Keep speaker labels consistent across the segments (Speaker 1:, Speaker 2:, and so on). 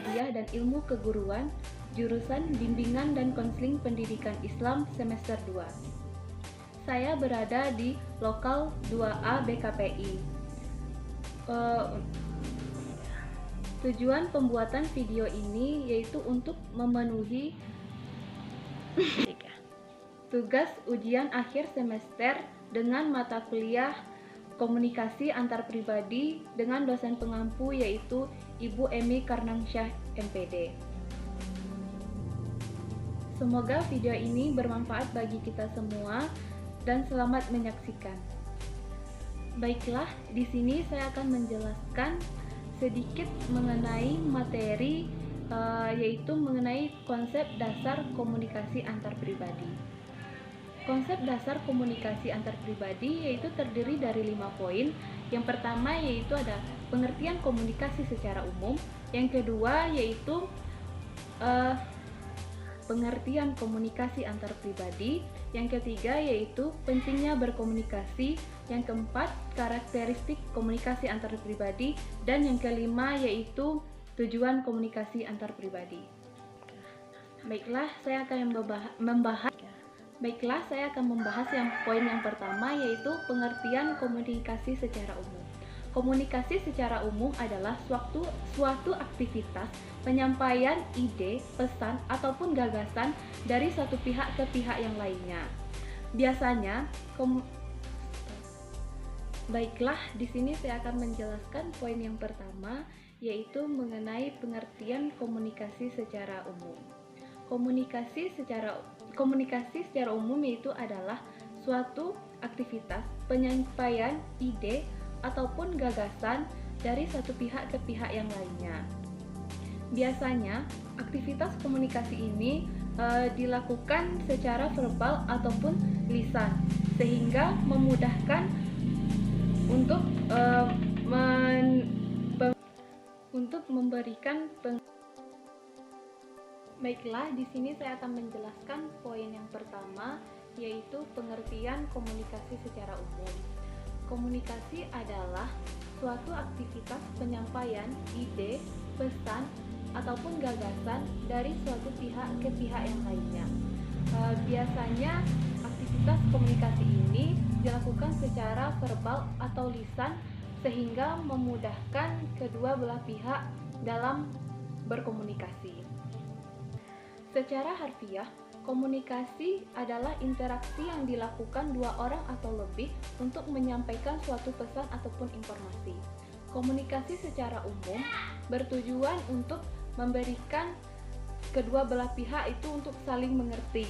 Speaker 1: Tarbiyah dan Ilmu Keguruan, jurusan Bimbingan dan Konseling Pendidikan Islam semester 2. Saya berada di Lokal 2A BKPI. Tujuan pembuatan video ini yaitu untuk memenuhi tugas ujian akhir semester dengan mata kuliah komunikasi antar pribadi dengan dosen pengampu yaitu Ibu Emi Karnangsyah MPD. Semoga video ini bermanfaat bagi kita semua dan selamat menyaksikan. Baiklah, di sini saya akan menjelaskan sedikit mengenai materi yaitu mengenai konsep dasar komunikasi antar pribadi. Konsep dasar komunikasi antar pribadi yaitu terdiri dari 5 poin. Yang pertama yaitu ada pengertian komunikasi secara umum, yang kedua yaitu pengertian komunikasi antar pribadi, yang ketiga yaitu pentingnya berkomunikasi, yang keempat karakteristik komunikasi antar pribadi, dan yang kelima yaitu tujuan komunikasi antar pribadi. Baiklah, saya akan membahas yang poin yang pertama yaitu pengertian komunikasi secara umum. Komunikasi secara umum adalah suatu aktivitas penyampaian ide, pesan, ataupun gagasan dari satu pihak ke pihak yang lainnya. Biasanya, baiklah, di sini saya akan menjelaskan poin yang pertama yaitu mengenai pengertian komunikasi secara umum. Komunikasi secara umum yaitu adalah suatu aktivitas penyampaian ide ataupun gagasan dari satu pihak ke pihak yang lainnya. Biasanya, aktivitas komunikasi ini dilakukan secara verbal ataupun lisan, sehingga memudahkan untuk memberikan Baiklah, di sini saya akan menjelaskan poin yang pertama, yaitu pengertian komunikasi secara umum. Komunikasi adalah suatu aktivitas penyampaian ide, pesan, ataupun gagasan dari suatu pihak ke pihak yang lainnya. Biasanya, aktivitas komunikasi ini dilakukan secara verbal atau lisan, sehingga memudahkan kedua belah pihak dalam berkomunikasi. Secara harfiah, komunikasi adalah interaksi yang dilakukan dua orang atau lebih untuk menyampaikan suatu pesan ataupun informasi. Komunikasi secara umum bertujuan untuk memberikan kedua belah pihak itu untuk saling mengerti.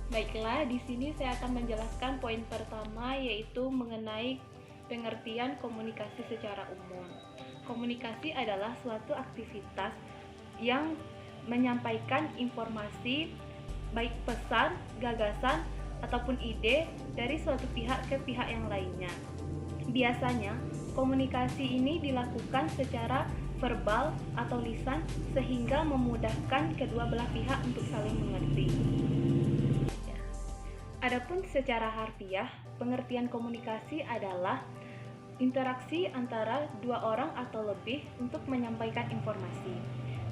Speaker 1: Baiklah, di sini saya akan menjelaskan poin pertama yaitu mengenai pengertian komunikasi secara umum. Komunikasi adalah suatu aktivitas yang menyampaikan informasi, baik pesan, gagasan, ataupun ide dari suatu pihak ke pihak yang lainnya. Biasanya, komunikasi ini dilakukan secara verbal atau lisan sehingga memudahkan kedua belah pihak untuk saling mengerti. Adapun secara harfiah, pengertian komunikasi adalah interaksi antara dua orang atau lebih untuk menyampaikan informasi.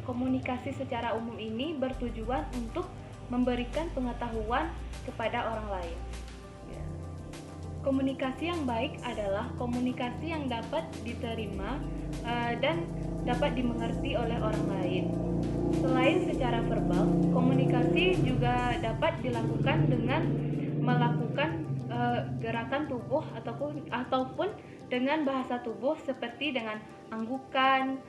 Speaker 1: Komunikasi secara umum ini bertujuan untuk memberikan pengetahuan kepada orang lain. Komunikasi yang baik adalah komunikasi yang dapat diterima dan dapat dimengerti oleh orang lain. Selain secara verbal, komunikasi juga dapat dilakukan dengan melakukan gerakan tubuh ataupun dengan bahasa tubuh seperti dengan anggukan,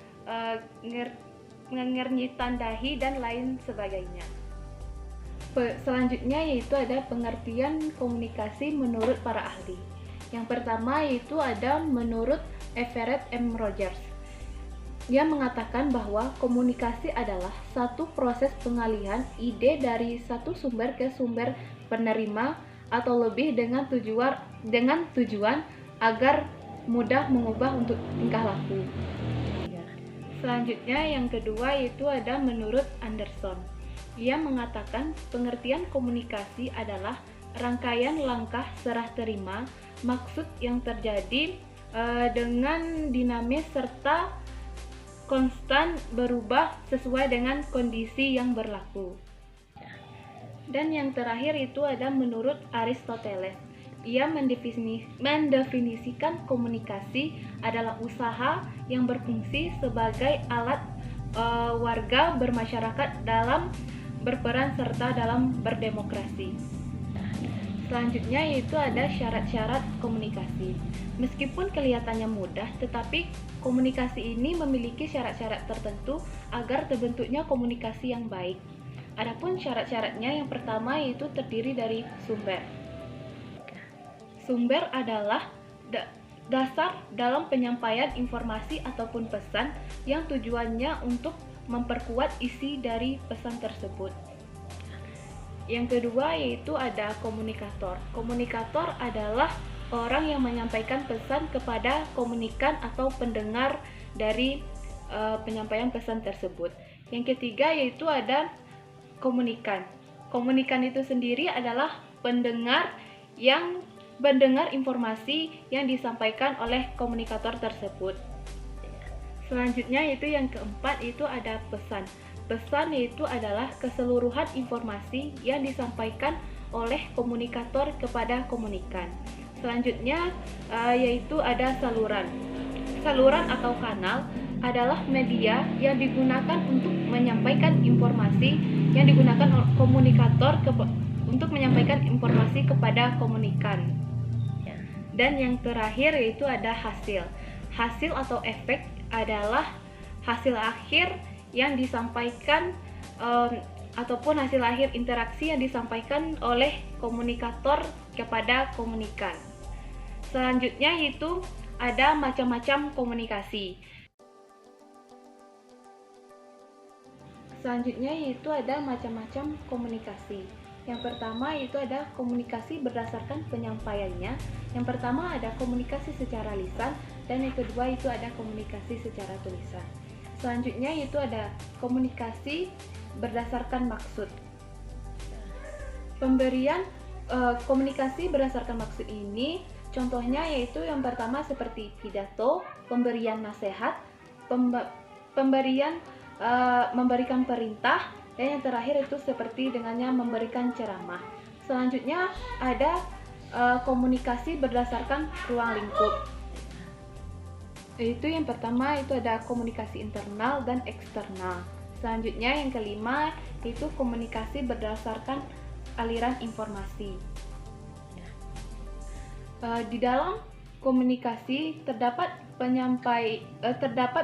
Speaker 1: ngernyitan dahi, dan lain sebagainya. Selanjutnya yaitu ada pengertian komunikasi menurut para ahli. Yang pertama yaitu ada menurut Everett M. Rogers. Dia mengatakan bahwa komunikasi adalah satu proses pengalihan ide dari satu sumber ke sumber penerima atau lebih dengan tujuan agar mudah mengubah untuk tingkah laku. Selanjutnya yang kedua yaitu ada menurut Anderson. Ia mengatakan pengertian komunikasi adalah rangkaian langkah serah terima maksud yang terjadi dengan dinamis serta konstan berubah sesuai dengan kondisi yang berlaku. Dan yang terakhir itu ada menurut Aristoteles. Ia mendefinisikan komunikasi adalah usaha yang berfungsi sebagai alat warga bermasyarakat dalam berperan serta dalam berdemokrasi. Selanjutnya yaitu ada syarat-syarat komunikasi. Meskipun kelihatannya mudah, tetapi komunikasi ini memiliki syarat-syarat tertentu agar terbentuknya komunikasi yang baik. Adapun syarat-syaratnya yang pertama yaitu terdiri dari sumber. Sumber adalah dasar dalam penyampaian informasi ataupun pesan yang tujuannya untuk memperkuat isi dari pesan tersebut. Yang kedua yaitu ada komunikator. Komunikator adalah orang yang menyampaikan pesan kepada komunikan atau pendengar dari penyampaian pesan tersebut. Yang ketiga yaitu ada komunikan. Komunikan itu sendiri adalah pendengar yang mendengar informasi yang disampaikan oleh komunikator tersebut. Selanjutnya yaitu yang keempat itu ada pesan. Pesan yaitu adalah keseluruhan informasi yang disampaikan oleh komunikator kepada komunikan. Selanjutnya yaitu ada saluran. Saluran atau kanal adalah media yang digunakan untuk menyampaikan informasi yang digunakan oleh komunikator untuk menyampaikan informasi kepada komunikan. Dan yang terakhir yaitu ada hasil. Hasil atau efek adalah hasil akhir yang disampaikan ataupun hasil akhir interaksi yang disampaikan oleh komunikator kepada komunikan. Selanjutnya yaitu ada macam-macam komunikasi. Selanjutnya yaitu ada macam-macam komunikasi. Yang pertama yaitu ada komunikasi berdasarkan penyampaiannya. Yang pertama ada komunikasi secara lisan dan yang kedua itu ada komunikasi secara tulisan. Selanjutnya yaitu ada komunikasi berdasarkan maksud. Pemberian komunikasi berdasarkan maksud ini contohnya yaitu yang pertama seperti pidato, pemberian nasihat, memberikan perintah, dan yang terakhir itu seperti dengannya memberikan ceramah. Selanjutnya ada komunikasi berdasarkan ruang lingkup. Itu yang pertama itu ada komunikasi internal dan eksternal. Selanjutnya yang kelima itu komunikasi berdasarkan aliran informasi. Di dalam komunikasi terdapat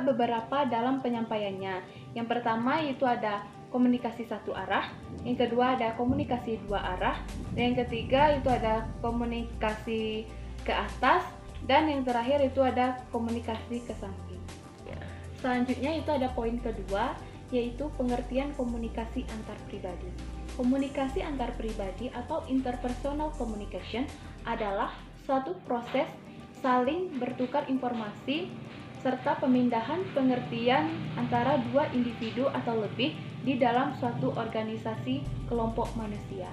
Speaker 1: beberapa dalam penyampaiannya. Yang pertama itu ada komunikasi satu arah, yang kedua ada komunikasi dua arah, dan yang ketiga itu ada komunikasi ke atas, dan yang terakhir itu ada komunikasi ke samping. Selanjutnya itu ada poin kedua, yaitu pengertian komunikasi antar pribadi. Komunikasi antar pribadi atau interpersonal communication adalah suatu proses saling bertukar informasi serta pemindahan pengertian antara dua individu atau lebih di dalam suatu organisasi kelompok manusia.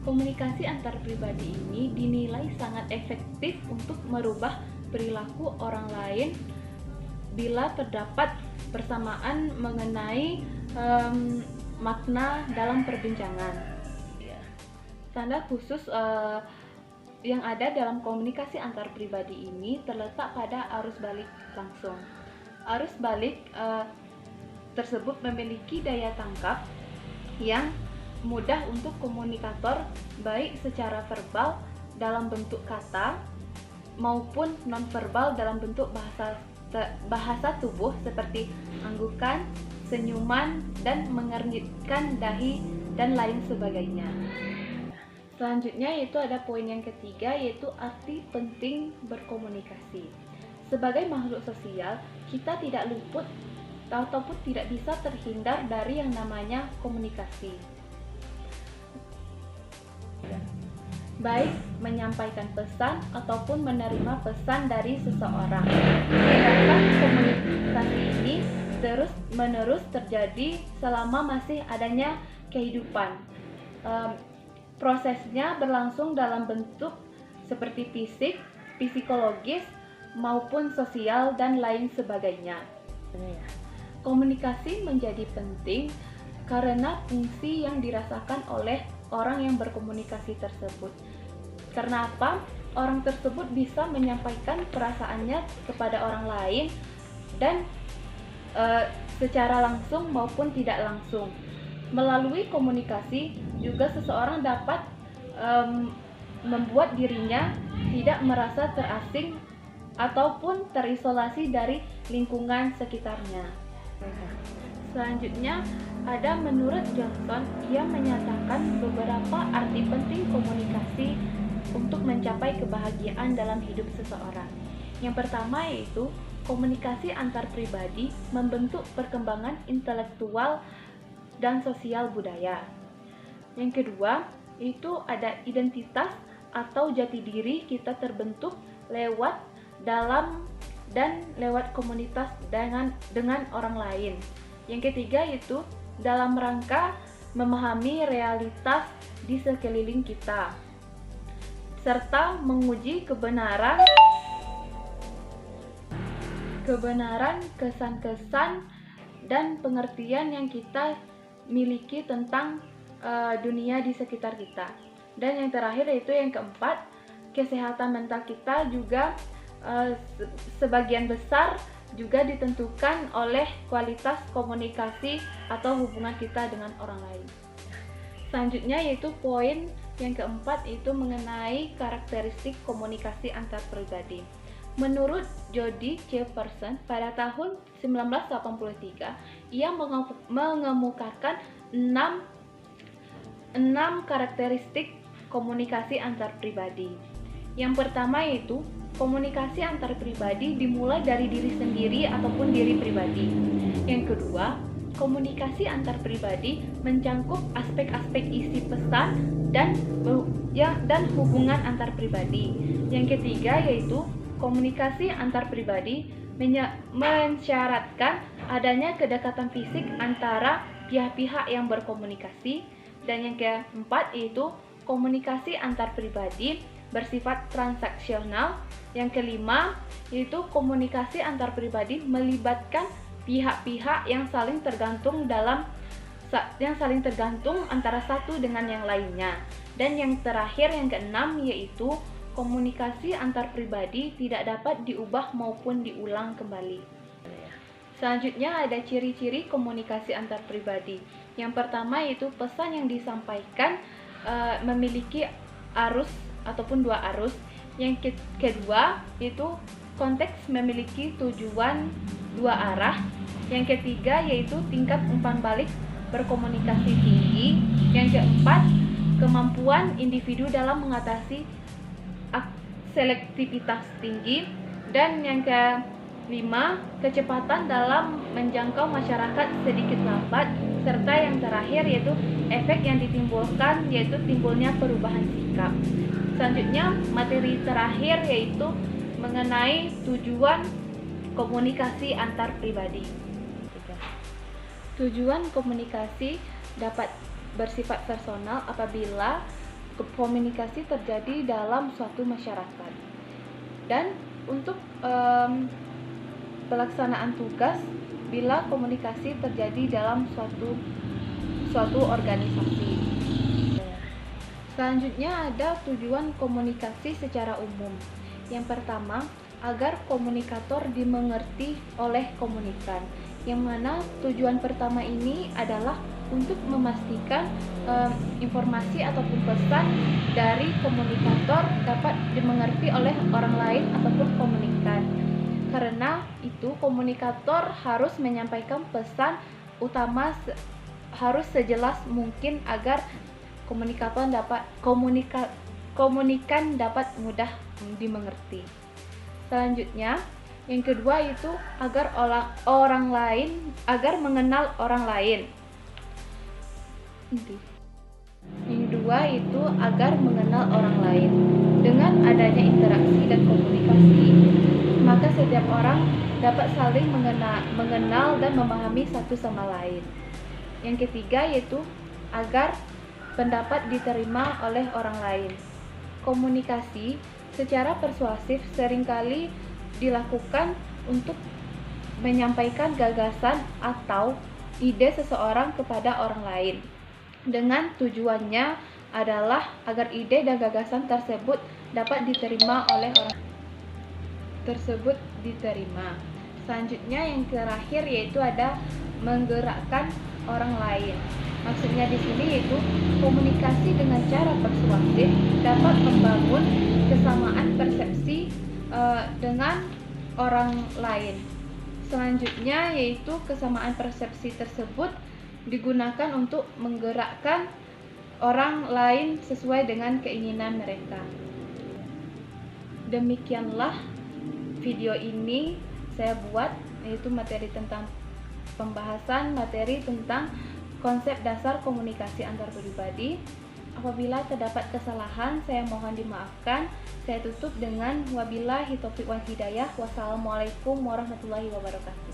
Speaker 1: Komunikasi antar pribadi ini dinilai sangat efektif untuk merubah perilaku orang lain bila terdapat persamaan mengenai makna dalam perbincangan. Tanda khusus yang ada dalam komunikasi antar pribadi ini terletak pada arus balik langsung. Arus balik tersebut memiliki daya tangkap yang mudah untuk komunikator baik secara verbal dalam bentuk kata maupun nonverbal dalam bentuk bahasa tubuh seperti anggukan, senyuman, dan mengernyitkan dahi dan lain sebagainya. Selanjutnya yaitu ada poin yang ketiga yaitu arti penting berkomunikasi. Sebagai makhluk sosial, kita tidak luput ataupun tidak bisa terhindar dari yang namanya komunikasi. Baik menyampaikan pesan ataupun menerima pesan dari seseorang. Sedangkan komunikasi ini terus-menerus terjadi selama masih adanya kehidupan. Prosesnya berlangsung dalam bentuk seperti fisik, psikologis, maupun sosial dan lain sebagainya. Komunikasi menjadi penting karena fungsi yang dirasakan oleh orang yang berkomunikasi tersebut. Karena apa? Orang tersebut bisa menyampaikan perasaannya kepada orang lain dan secara langsung maupun tidak langsung. Melalui komunikasi juga seseorang dapat membuat dirinya tidak merasa terasing ataupun terisolasi dari lingkungan sekitarnya. Selanjutnya ada menurut Johnson, ia menyatakan beberapa arti penting komunikasi untuk mencapai kebahagiaan dalam hidup seseorang. Yang pertama yaitu komunikasi antar pribadi membentuk perkembangan intelektual dan sosial budaya. Yang kedua, itu ada identitas atau jati diri kita terbentuk lewat dalam dan lewat komunitas dengan orang lain. Yang ketiga yaitu dalam rangka memahami realitas di sekeliling kita, serta menguji kebenaran kesan-kesan dan pengertian yang kita miliki tentang dunia di sekitar kita. Dan yang terakhir yaitu yang keempat, kesehatan mental kita juga sebagian besar juga ditentukan oleh kualitas komunikasi atau hubungan kita dengan orang lain. Selanjutnya yaitu poin yang keempat itu mengenai karakteristik komunikasi antar pribadi. Menurut Jody Jefferson pada tahun 1983, ia mengemukakan 6 karakteristik komunikasi antar pribadi. Yang pertama yaitu komunikasi antar pribadi dimulai dari diri sendiri ataupun diri pribadi. Yang kedua, komunikasi antar pribadi mencangkup aspek-aspek isi pesan dan hubungan antar pribadi. Yang ketiga yaitu komunikasi antar pribadi mensyaratkan adanya kedekatan fisik antara pihak-pihak yang berkomunikasi. Dan yang keempat yaitu komunikasi antar pribadi bersifat transaksional. Yang kelima yaitu komunikasi antar pribadi melibatkan pihak-pihak yang saling tergantung antara satu dengan yang lainnya. Dan yang terakhir yang keenam yaitu komunikasi antar pribadi tidak dapat diubah maupun diulang kembali. Selanjutnya ada ciri-ciri komunikasi antar pribadi. Yang pertama yaitu pesan yang disampaikan memiliki arus ataupun dua arus. Yang kedua yaitu konteks memiliki tujuan dua arah. Yang ketiga yaitu tingkat umpan balik berkomunikasi tinggi. Yang keempat, kemampuan individu dalam mengatasi selektivitas tinggi. Dan yang kelima, kecepatan dalam menjangkau masyarakat sedikit lambat. Serta yang terakhir yaitu efek yang ditimbulkan yaitu timbulnya perubahan sikap. Selanjutnya materi terakhir yaitu mengenai tujuan komunikasi antar pribadi. Tujuan komunikasi dapat bersifat personal apabila komunikasi terjadi dalam suatu masyarakat. Dan untuk pelaksanaan tugas bila komunikasi terjadi dalam suatu organisasi. Selanjutnya ada tujuan komunikasi secara umum. Yang pertama, agar komunikator dimengerti oleh komunikan. Yang mana tujuan pertama ini adalah untuk memastikan informasi ataupun pesan dari komunikator dapat dimengerti oleh orang lain ataupun komunikan. Karena itu komunikator harus menyampaikan pesan utama harus sejelas mungkin agar komunikan dapat mudah dimengerti. Selanjutnya, yang kedua itu agar mengenal orang lain. Yang kedua itu agar mengenal orang lain. Dengan adanya interaksi dan komunikasi, maka setiap orang dapat saling mengenal dan memahami satu sama lain. Yang ketiga yaitu agar pendapat diterima oleh orang lain. Komunikasi secara persuasif seringkali dilakukan untuk menyampaikan gagasan atau ide seseorang kepada orang lain. Dengan tujuannya adalah agar ide dan gagasan tersebut dapat diterima oleh orang tersebut diterima. Selanjutnya yang terakhir yaitu ada menggerakkan orang lain. Maksudnya di sini yaitu komunikasi dengan cara persuasif dapat membangun kesamaan persepsi dengan orang lain. Selanjutnya yaitu kesamaan persepsi tersebut digunakan untuk menggerakkan orang lain sesuai dengan keinginan mereka. Demikianlah video ini saya buat, yaitu materi tentang pembahasan materi tentang konsep dasar komunikasi antar pribadi. Apabila terdapat kesalahan, saya mohon dimaafkan. Saya tutup dengan wabillahi taufiq wal hidayah. Wassalamualaikum warahmatullahi wabarakatuh.